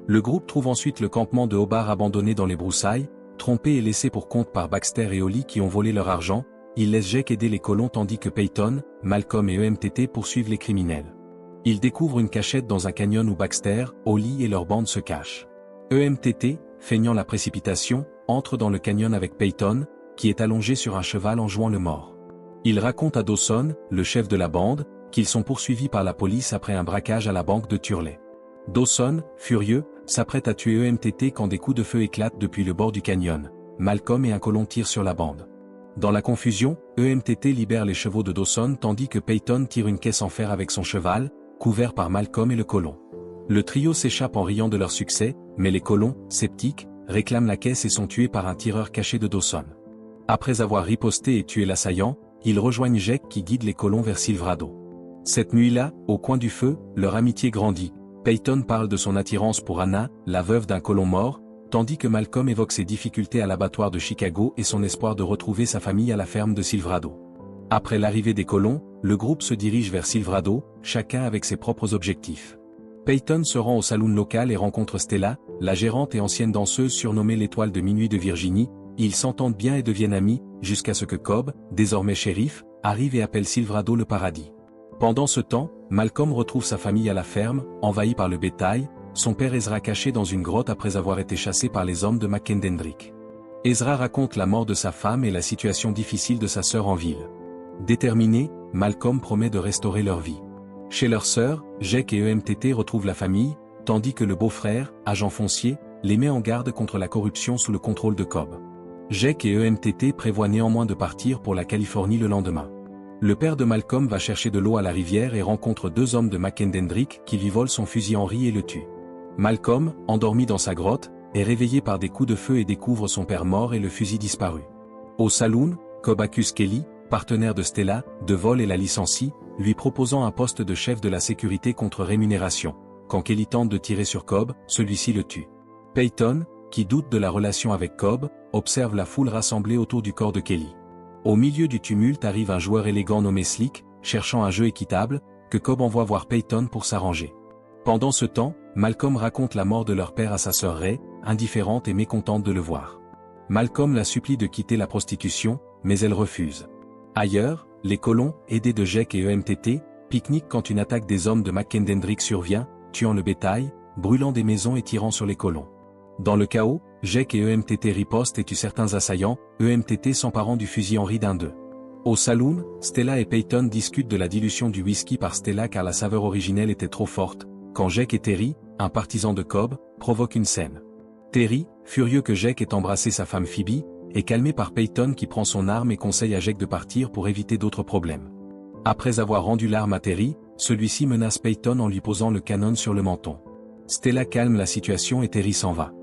Le groupe trouve ensuite le campement de Hobart abandonné dans les broussailles, trompé et laissé pour compte par Baxter et Holly qui ont volé leur argent. Ils laissent Jake aider les colons tandis que Peyton, Malcolm et EMTT poursuivent les criminels. Ils découvrent une cachette dans un canyon où Baxter, Holly et leur bande se cachent. EMTT, feignant la précipitation, entre dans le canyon avec Peyton, qui est allongé sur un cheval en jouant le mort. Il raconte à Dawson, le chef de la bande, qu'ils sont poursuivis par la police après un braquage à la banque de Turley. Dawson, furieux, s'apprête à tuer EMTT quand des coups de feu éclatent depuis le bord du canyon. Malcolm et un colon tirent sur la bande. Dans la confusion, EMTT libère les chevaux de Dawson tandis que Peyton tire une caisse en fer avec son cheval, couvert par Malcolm et le colon. Le trio s'échappe en riant de leur succès, mais les colons, sceptiques, réclament la caisse et sont tués par un tireur caché de Dawson. Après avoir riposté et tué l'assaillant, ils rejoignent Jake qui guide les colons vers Silverado. Cette nuit-là, au coin du feu, leur amitié grandit. Peyton parle de son attirance pour Anna, la veuve d'un colon mort, tandis que Malcolm évoque ses difficultés à l'abattoir de Chicago et son espoir de retrouver sa famille à la ferme de Silverado. Après l'arrivée des colons, le groupe se dirige vers Silverado, chacun avec ses propres objectifs. Peyton se rend au saloon local et rencontre Stella, la gérante et ancienne danseuse surnommée l'Étoile de minuit de Virginie. Ils s'entendent bien et deviennent amis, jusqu'à ce que Cobb, désormais shérif, arrive et appelle Silverado le paradis. Pendant ce temps, Malcolm retrouve sa famille à la ferme, envahie par le bétail, son père Ezra caché dans une grotte après avoir été chassé par les hommes de McKendendrick. Ezra raconte la mort de sa femme et la situation difficile de sa sœur en ville. Déterminé, Malcolm promet de restaurer leur vie. Chez leur sœur, Jake et EMTT retrouvent la famille, tandis que le beau-frère, agent foncier, les met en garde contre la corruption sous le contrôle de Cobb. Jake et EMTT prévoient néanmoins de partir pour la Californie le lendemain. Le père de Malcolm va chercher de l'eau à la rivière et rencontre deux hommes de McKendendrick qui lui volent son fusil Henry et le tuent. Malcolm, endormi dans sa grotte, est réveillé par des coups de feu et découvre son père mort et le fusil disparu. Au saloon, Cobb accuse Kelly, partenaire de Stella, de vol et la licencie, lui proposant un poste de chef de la sécurité contre rémunération. Quand Kelly tente de tirer sur Cobb, celui-ci le tue. Peyton, qui doute de la relation avec Cobb, observe la foule rassemblée autour du corps de Kelly. Au milieu du tumulte arrive un joueur élégant nommé Slick, cherchant un jeu équitable, que Cobb envoie voir Peyton pour s'arranger. Pendant ce temps, Malcolm raconte la mort de leur père à sa sœur Ray, indifférente et mécontente de le voir. Malcolm la supplie de quitter la prostitution, mais elle refuse. Ailleurs, les colons, aidés de Jake et EMTT, pique-niquent quand une attaque des hommes de McKendendrick survient, tuant le bétail, brûlant des maisons et tirant sur les colons. Dans le chaos, Jake et EMTT ripostent et tuent certains assaillants, EMTT s'emparant du fusil Henry d'un d'eux. Au saloon, Stella et Peyton discutent de la dilution du whisky par Stella car la saveur originelle était trop forte, quand Jake et Terry, un partisan de Cobb, provoquent une scène. Terry, furieux que Jake ait embrassé sa femme Phoebe, est calmé par Peyton qui prend son arme et conseille à Jake de partir pour éviter d'autres problèmes. Après avoir rendu l'arme à Terry, celui-ci menace Peyton en lui posant le canon sur le menton. Stella calme la situation et Terry s'en va.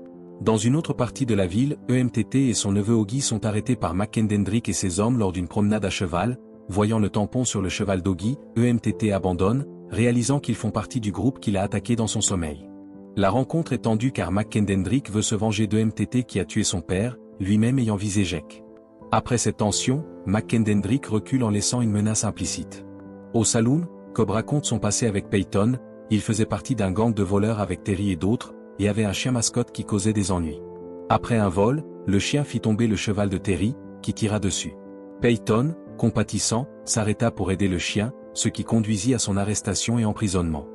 Dans une autre partie de la ville, EMTT et son neveu Oggy sont arrêtés par McKendendrick et ses hommes lors d'une promenade à cheval. Voyant le tampon sur le cheval d'Oggy, EMTT abandonne, réalisant qu'ils font partie du groupe qui l'a attaqué dans son sommeil. La rencontre est tendue car McKendendrick veut se venger d'EMTT qui a tué son père, lui-même ayant visé Jake. Après cette tension, McKendendrick recule en laissant une menace implicite. Au saloon, Cobb raconte son passé avec Peyton. Il faisait partie d'un gang de voleurs avec Terry et d'autres, et avait un chien mascotte qui causait des ennuis. Après un vol, le chien fit tomber le cheval de Terry, qui tira dessus. Peyton, compatissant, s'arrêta pour aider le chien, ce qui conduisit à son arrestation et emprisonnement.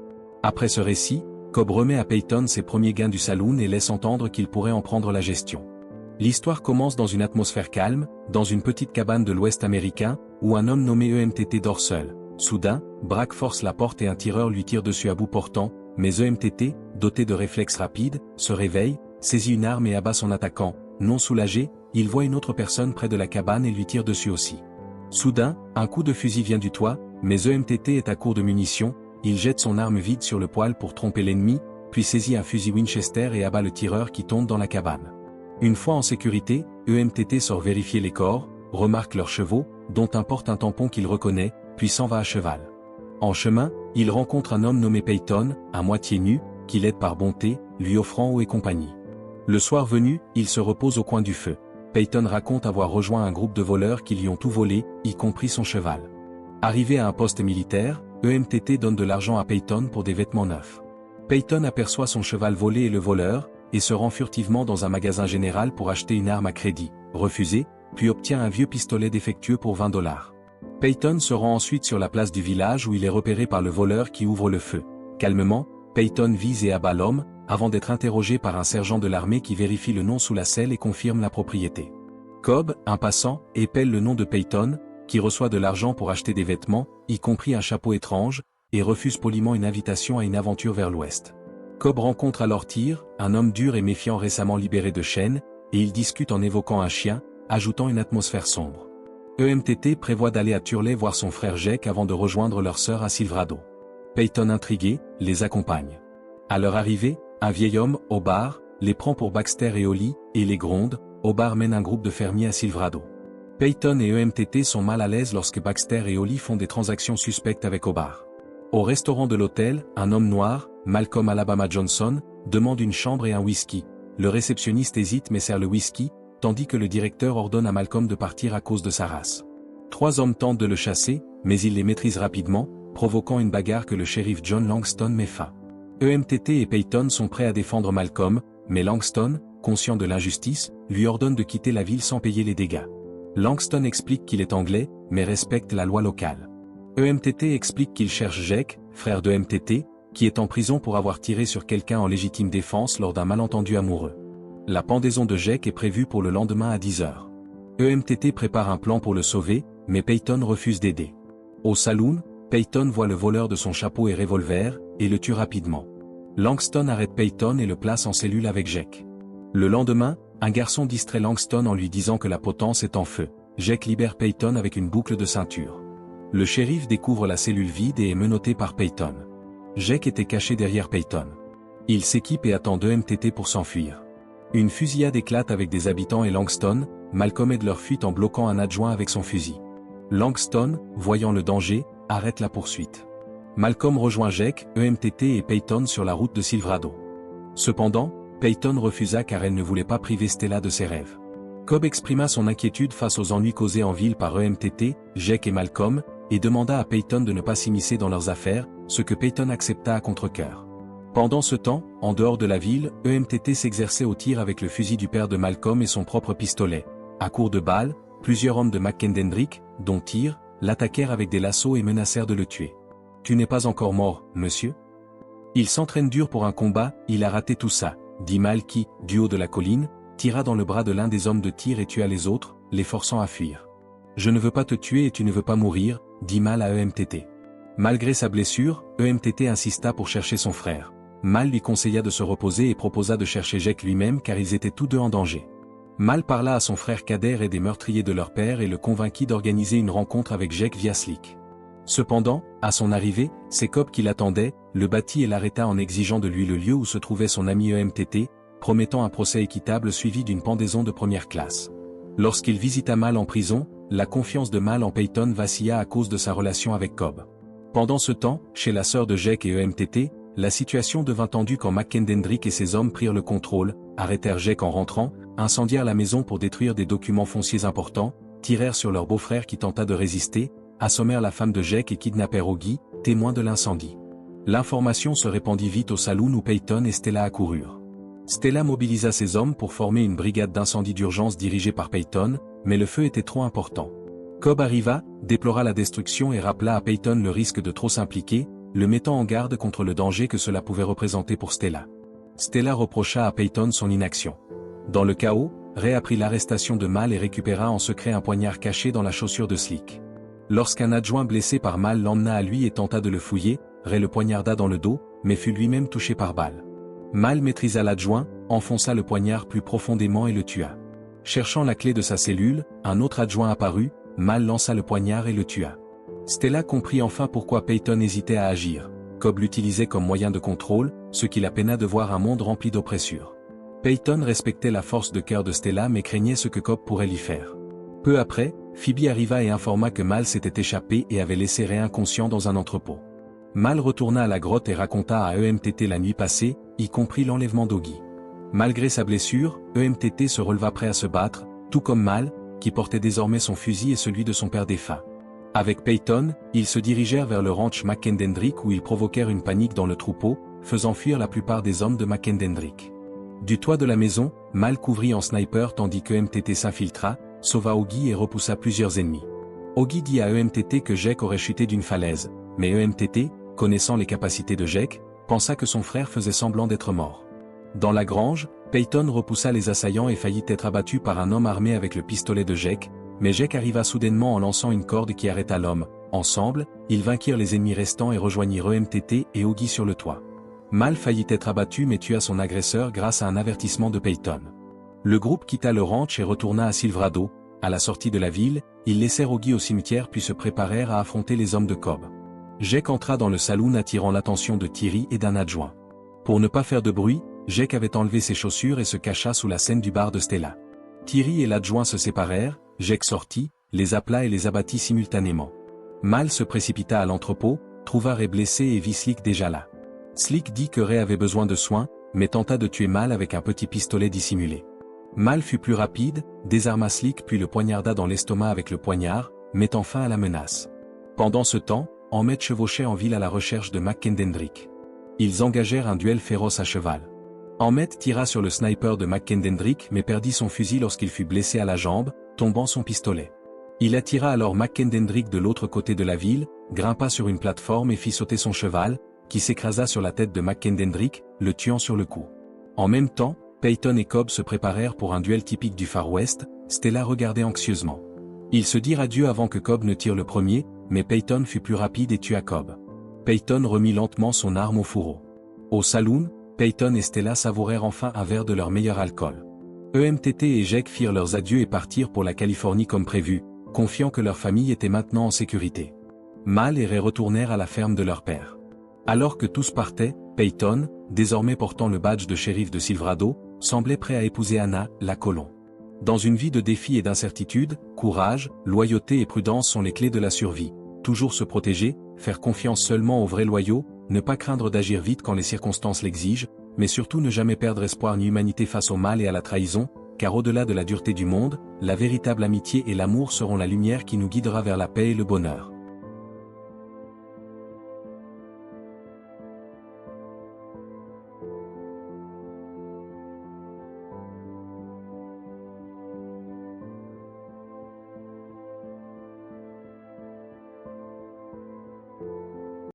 Après ce récit, Cobb remet à Peyton ses premiers gains du saloon et laisse entendre qu'il pourrait en prendre la gestion. L'histoire commence dans une atmosphère calme, dans une petite cabane de l'Ouest américain, où un homme nommé EMTT dort seul. Soudain, Brack force la porte et un tireur lui tire dessus à bout portant, mais EMTT, doté de réflexes rapides, se réveille, saisit une arme et abat son attaquant. Non soulagé, il voit une autre personne près de la cabane et lui tire dessus aussi. Soudain, un coup de fusil vient du toit, mais EMTT est à court de munitions, il jette son arme vide sur le poêle pour tromper l'ennemi, puis saisit un fusil Winchester et abat le tireur qui tombe dans la cabane. Une fois en sécurité, EMTT sort vérifier les corps, remarque leurs chevaux, dont un porte un tampon qu'il reconnaît, puis s'en va à cheval. En chemin, il rencontre un homme nommé Peyton, à moitié nu, qui l'aide par bonté, lui offrant eau et compagnie. Le soir venu, il se repose au coin du feu. Peyton raconte avoir rejoint un groupe de voleurs qui lui ont tout volé, y compris son cheval. Arrivé à un poste militaire, EMTT donne de l'argent à Peyton pour des vêtements neufs. Peyton aperçoit son cheval volé et le voleur, et se rend furtivement dans un magasin général pour acheter une arme à crédit, refusée, puis obtient un vieux pistolet défectueux pour 20 $. Peyton se rend ensuite sur la place du village où il est repéré par le voleur qui ouvre le feu. Calmement, Peyton vise et abat l'homme, avant d'être interrogé par un sergent de l'armée qui vérifie le nom sous la selle et confirme la propriété. Cobb, un passant, épelle le nom de Peyton, qui reçoit de l'argent pour acheter des vêtements, y compris un chapeau étrange, et refuse poliment une invitation à une aventure vers l'ouest. Cobb rencontre alors Tyr, un homme dur et méfiant récemment libéré de chaîne, et ils discutent en évoquant un chien, ajoutant une atmosphère sombre. EMTT prévoit d'aller à Turley voir son frère Jake avant de rejoindre leur sœur à Silverado. Peyton intrigué, les accompagne. À leur arrivée, un vieil homme, au bar, les prend pour Baxter et Holly, et les gronde. Au bar mène un groupe de fermiers à Silverado. Peyton et EMTT sont mal à l'aise lorsque Baxter et Holly font des transactions suspectes avec Obar. Au restaurant de l'hôtel, un homme noir, Malcolm Alabama Johnson, demande une chambre et un whisky. Le réceptionniste hésite mais sert le whisky, tandis que le directeur ordonne à Malcolm de partir à cause de sa race. 3 hommes tentent de le chasser, mais il les maîtrise rapidement, provoquant une bagarre que le shérif John Langston met fin. EMTT et Peyton sont prêts à défendre Malcolm, mais Langston, conscient de l'injustice, lui ordonne de quitter la ville sans payer les dégâts. Langston explique qu'il est anglais, mais respecte la loi locale. EMTT explique qu'il cherche Jake, frère de MTT, qui est en prison pour avoir tiré sur quelqu'un en légitime défense lors d'un malentendu amoureux. La pendaison de Jake est prévue pour le lendemain à 10 h. EMTT prépare un plan pour le sauver, mais Peyton refuse d'aider. Au saloon, Peyton voit le voleur de son chapeau et revolver, et le tue rapidement. Langston arrête Peyton et le place en cellule avec Jake. Le lendemain, un garçon distrait Langston en lui disant que la potence est en feu. Jake libère Peyton avec une boucle de ceinture. Le shérif découvre la cellule vide et est menotté par Peyton. Jake était caché derrière Peyton. Il s'équipe et attend EMTT pour s'enfuir. Une fusillade éclate avec des habitants et Langston. Malcolm aide leur fuite en bloquant un adjoint avec son fusil. Langston, voyant le danger, arrête la poursuite. Malcolm rejoint Jake, EMTT et Peyton sur la route de Silverado. Cependant, Peyton refusa car elle ne voulait pas priver Stella de ses rêves. Cobb exprima son inquiétude face aux ennuis causés en ville par EMTT, Jake et Malcolm, et demanda à Peyton de ne pas s'immiscer dans leurs affaires, ce que Peyton accepta à contre-cœur. Pendant ce temps, en dehors de la ville, EMTT s'exerçait au tir avec le fusil du père de Malcolm et son propre pistolet. À court de balles, plusieurs hommes de McKendendrick, dont Tyr, l'attaquèrent avec des lassos et menacèrent de le tuer. « Tu n'es pas encore mort, monsieur ?» Il s'entraîne dur pour un combat, il a raté tout ça, dit Mal qui, du haut de la colline, tira dans le bras de l'un des hommes de Tyr et tua les autres, les forçant à fuir. « Je ne veux pas te tuer et tu ne veux pas mourir, dit Mal à EMTT. Malgré sa blessure, EMTT insista pour chercher son frère. Mal lui conseilla de se reposer et proposa de chercher Jake lui-même car ils étaient tous deux en danger. Mal parla à son frère Kader et des meurtriers de leur père et le convainquit d'organiser une rencontre avec Jake via Slick. Cependant, à son arrivée, c'est Cobb qui l'attendait, le battit et l'arrêta en exigeant de lui le lieu où se trouvait son ami EMTT, promettant un procès équitable suivi d'une pendaison de première classe. Lorsqu'il visita Mal en prison, la confiance de Mal en Peyton vacilla à cause de sa relation avec Cobb. Pendant ce temps, chez la sœur de Jake et EMTT, la situation devint tendue quand McKendendrick et ses hommes prirent le contrôle, arrêtèrent Jake en rentrant, incendièrent la maison pour détruire des documents fonciers importants, tirèrent sur leur beau-frère qui tenta de résister, assommèrent la femme de Jake et kidnappèrent Augie, témoin de l'incendie. L'information se répandit vite au saloon où Peyton et Stella accoururent. Stella mobilisa ses hommes pour former une brigade d'incendie d'urgence dirigée par Peyton, mais le feu était trop important. Cobb arriva, déplora la destruction et rappela à Peyton le risque de trop s'impliquer, le mettant en garde contre le danger que cela pouvait représenter pour Stella. Stella reprocha à Peyton son inaction. Dans le chaos, Ray apprit l'arrestation de Mal et récupéra en secret un poignard caché dans la chaussure de Slick. Lorsqu'un adjoint blessé par Mal l'emmena à lui et tenta de le fouiller, Ray le poignarda dans le dos, mais fut lui-même touché par balle. Mal maîtrisa l'adjoint, enfonça le poignard plus profondément et le tua. Cherchant la clé de sa cellule, un autre adjoint apparut, Mal lança le poignard et le tua. Stella comprit enfin pourquoi Peyton hésitait à agir. Cobb l'utilisait comme moyen de contrôle, ce qui la peina de voir un monde rempli d'oppressures. Peyton respectait la force de cœur de Stella mais craignait ce que Cobb pourrait lui faire. Peu après, Phoebe arriva et informa que Mal s'était échappé et avait laissé Ray inconscient dans un entrepôt. Mal retourna à la grotte et raconta à EMTT la nuit passée, y compris l'enlèvement d'Augie. Malgré sa blessure, EMTT se releva prêt à se battre, tout comme Mal, qui portait désormais son fusil et celui de son père défunt. Avec Peyton, ils se dirigèrent vers le ranch McKendendrick où ils provoquèrent une panique dans le troupeau, faisant fuir la plupart des hommes de Makendendrick. Du toit de la maison, Mal couvrit en sniper tandis que EMTT s'infiltra, sauva Ogi et repoussa plusieurs ennemis. Ogi dit à EMTT que Jake aurait chuté d'une falaise, mais EMTT, connaissant les capacités de Jake, pensa que son frère faisait semblant d'être mort. Dans la grange, Peyton repoussa les assaillants et faillit être abattu par un homme armé avec le pistolet de Jake, mais Jake arriva soudainement en lançant une corde qui arrêta l'homme. Ensemble, ils vainquirent les ennemis restants et rejoignirent EMTT et Ogi sur le toit. Mal faillit être abattu mais tua son agresseur grâce à un avertissement de Peyton. Le groupe quitta le ranch et retourna à Silverado. À la sortie de la ville, ils laissèrent Ogi au cimetière puis se préparèrent à affronter les hommes de Cobb. Jake entra dans le saloon attirant l'attention de Thierry et d'un adjoint. Pour ne pas faire de bruit, Jake avait enlevé ses chaussures et se cacha sous la scène du bar de Stella. Thierry et l'adjoint se séparèrent, Jake sortit, les appela et les abattit simultanément. Mal se précipita à l'entrepôt, trouva Ray blessé et vit Slick déjà là. Slick dit que Ray avait besoin de soins, mais tenta de tuer Mal avec un petit pistolet dissimulé. Mal fut plus rapide, désarma Slick puis le poignarda dans l'estomac avec le poignard, mettant fin à la menace. Pendant ce temps, Ahmed chevauchait en ville à la recherche de Makendendrick. Ils engagèrent un duel féroce à cheval. Ahmed tira sur le sniper de Makendendrick mais perdit son fusil lorsqu'il fut blessé à la jambe, tombant son pistolet. Il attira alors Makendendrick de l'autre côté de la ville, grimpa sur une plateforme et fit sauter son cheval, qui s'écrasa sur la tête de Makendendrick, le tuant sur le coup. En même temps, Peyton et Cobb se préparèrent pour un duel typique du Far West, Stella regardait anxieusement. Ils se dirent adieu avant que Cobb ne tire le premier, mais Peyton fut plus rapide et tua Cobb. Peyton remit lentement son arme au fourreau. Au saloon, Peyton et Stella savourèrent enfin un verre de leur meilleur alcool. EMTT et Jake firent leurs adieux et partirent pour la Californie comme prévu, confiant que leur famille était maintenant en sécurité. Mal et Ray retournèrent à la ferme de leur père. Alors que tous partaient, Peyton, désormais portant le badge de shérif de Silverado, semblait prêt à épouser Anna, la colon. Dans une vie de défis et d'incertitudes, courage, loyauté et prudence sont les clés de la survie. Toujours se protéger, faire confiance seulement aux vrais loyaux, ne pas craindre d'agir vite quand les circonstances l'exigent, mais surtout ne jamais perdre espoir ni humanité face au mal et à la trahison, car au-delà de la dureté du monde, la véritable amitié et l'amour seront la lumière qui nous guidera vers la paix et le bonheur.